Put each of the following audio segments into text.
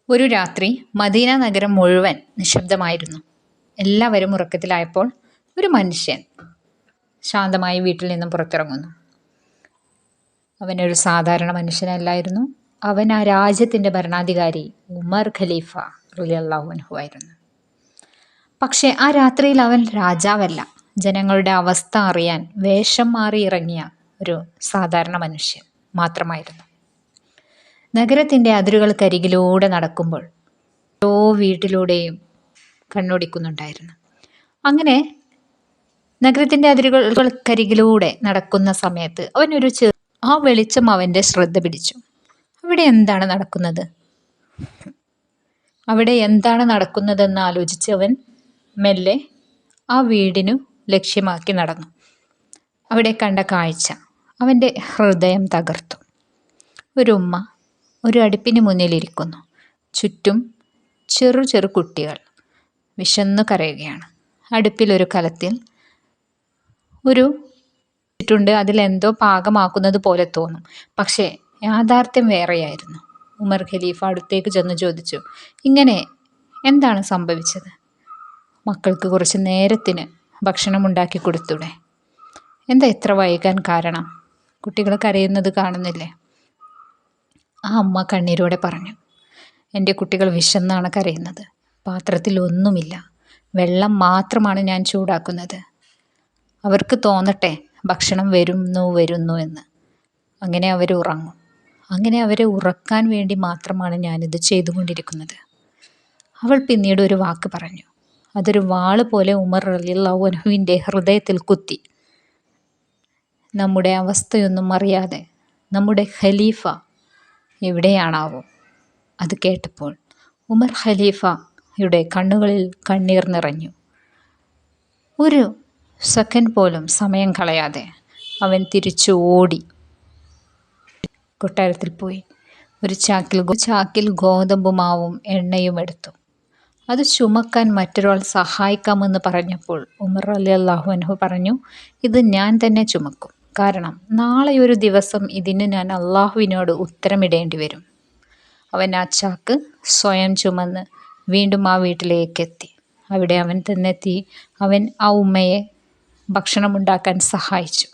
ഒരു രാത്രി മദീന നഗരം മുഴുവൻ നിശബ്ദമായിരുന്നു. എല്ലാവരും ഉറക്കത്തിലായപ്പോൾ ഒരു മനുഷ്യൻ ശാന്തമായി വീട്ടിൽ നിന്നും പുറത്തിറങ്ങുന്നു. അവനൊരു സാധാരണ മനുഷ്യനല്ലായിരുന്നു. അവൻ ആ രാജ്യത്തിൻ്റെ ഭരണാധികാരി ഉമർ ഖലീഫ റളിയല്ലാഹു അൻഹു ആയിരുന്നു. പക്ഷേ ആ രാത്രിയിൽ അവൻ രാജാവല്ല, ജനങ്ങളുടെ അവസ്ഥ അറിയാൻ വേഷം മാറി ഇറങ്ങിയ ഒരു സാധാരണ മനുഷ്യൻ മാത്രമായിരുന്നു. നഗരത്തിൻ്റെ അതിരുകൾക്കരികിലൂടെ നടക്കുമ്പോൾ ഓരോ വീട്ടിലൂടെയും കണ്ണോടിക്കുന്നുണ്ടായിരുന്നു. അങ്ങനെ നഗരത്തിൻ്റെ അതിരുകൾക്കരികിലൂടെ നടക്കുന്ന സമയത്ത് അവനൊരു ആ വെളിച്ചം അവൻ്റെ ശ്രദ്ധ പിടിച്ചു. അവിടെ എന്താണ് നടക്കുന്നതെന്ന് ആലോചിച്ച് അവൻ മെല്ലെ ആ വീടിനു ലക്ഷ്യമാക്കി നടന്നു. അവിടെ കണ്ട കാഴ്ച അവൻ്റെ ഹൃദയം തകർത്തു. ഒരു ഉമ്മ ഒരു അടുപ്പിന് മുന്നിലിരിക്കുന്നു. ചുറ്റും ചെറു ചെറു കുട്ടികൾ വിശന്നു കരയുകയാണ്. അടുപ്പിലൊരു കലത്തിൽ ഒരു ണ്ട് അതിലെന്തോ പാകമാക്കുന്നത് പോലെ തോന്നും. പക്ഷേ യാഥാർത്ഥ്യം വേറെയായിരുന്നു. ഉമർ ഖലീഫ അടുത്തേക്ക് ചെന്ന് ചോദിച്ചു, ഇങ്ങനെ എന്താണ് സംഭവിച്ചത്? മക്കൾക്ക് കുറച്ച് നേരത്തിന് ഭക്ഷണം ഉണ്ടാക്കി കൊടുത്തൂടെ? എന്താ ഇത്ര വൈകാൻ കാരണം? കുട്ടികൾ കരയുന്നത് കാണുന്നില്ലേ? ആ അമ്മ കണ്ണീരോടെ പറഞ്ഞു, എൻ്റെ കുട്ടികൾ വിശന്നാണ് കരയുന്നത്. പാത്രത്തിൽ ഒന്നുമില്ല, വെള്ളം മാത്രമാണ് ഞാൻ ചൂടാക്കുന്നത്. അവർക്ക് തോന്നട്ടെ ഭക്ഷണം വരുന്നു എന്ന്. അങ്ങനെ അവർ ഉറങ്ങും. അങ്ങനെ അവരെ ഉറക്കാൻ വേണ്ടി മാത്രമാണ് ഞാനിത് ചെയ്തുകൊണ്ടിരിക്കുന്നത്. അവൾ പിന്നീട് ഒരു വാക്ക് പറഞ്ഞു. അതൊരു വാള് പോലെ ഉമർ റളിയല്ലാഹു അൻഹുവിൻ്റെ ഹൃദയത്തിൽ കുത്തി. നമ്മുടെ അവസ്ഥയൊന്നും അറിയാതെ നമ്മുടെ ഖലീഫ എവിടെയാണാവോ? അത് കേട്ടപ്പോൾ ഉമർ ഖലീഫയുടെ കണ്ണുകളിൽ കണ്ണീർ നിറഞ്ഞു. ഒരു സെക്കൻഡ് പോലും സമയം കളയാതെ അവൻ തിരിച്ചു ഓടി കൊട്ടാരത്തിൽ പോയി ഒരു ചാക്കിൽ ഗോതമ്പ് മാവും എണ്ണയും എടുത്തു. അത് ചുമക്കാൻ മറ്റൊരാൾ സഹായിക്കാമെന്ന് പറഞ്ഞപ്പോൾ ഉമർ റളിയല്ലാഹു അൻഹു പറഞ്ഞു, ഇത് ഞാൻ തന്നെ ചുമക്കും. കാരണം നാളെ ഒരു ദിവസം ഇതിന് ഞാൻ അള്ളാഹുവിനോട് ഉത്തരമിടേണ്ടി വരും. അവൻ ആ ചാക്ക് സ്വയം ചുമന്ന് വീണ്ടും ആ വീട്ടിലേക്ക് എത്തി. അവിടെ അവൻ തന്നെ അവൻ ആ ഉമ്മയെ ഭക്ഷണമുണ്ടാക്കാൻ സഹായിച്ചു.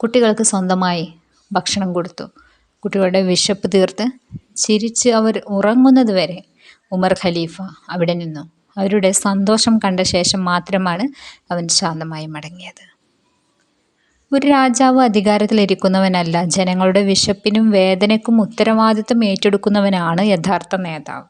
കുട്ടികൾക്ക് സ്വന്തമായി ഭക്ഷണം കൊടുത്തു. കുട്ടികളുടെ വിശപ്പ് തീർത്ത് ചിരിച്ച് അവർ ഉറങ്ങുന്നത് വരെ ഉമർ ഖലീഫ അവിടെ നിന്നു. അവരുടെ സന്തോഷം കണ്ട ശേഷം മാത്രമാണ് അവൻ ശാന്തമായി മടങ്ങിയത്. ഒരു രാജാവ് അധികാരത്തിലിരിക്കുന്നവനല്ല, ജനങ്ങളുടെ വിശപ്പിനും വേദനയ്ക്കും ഉത്തരവാദിത്തം ഏറ്റെടുക്കുന്നവനാണ് യഥാർത്ഥ നേതാവ്.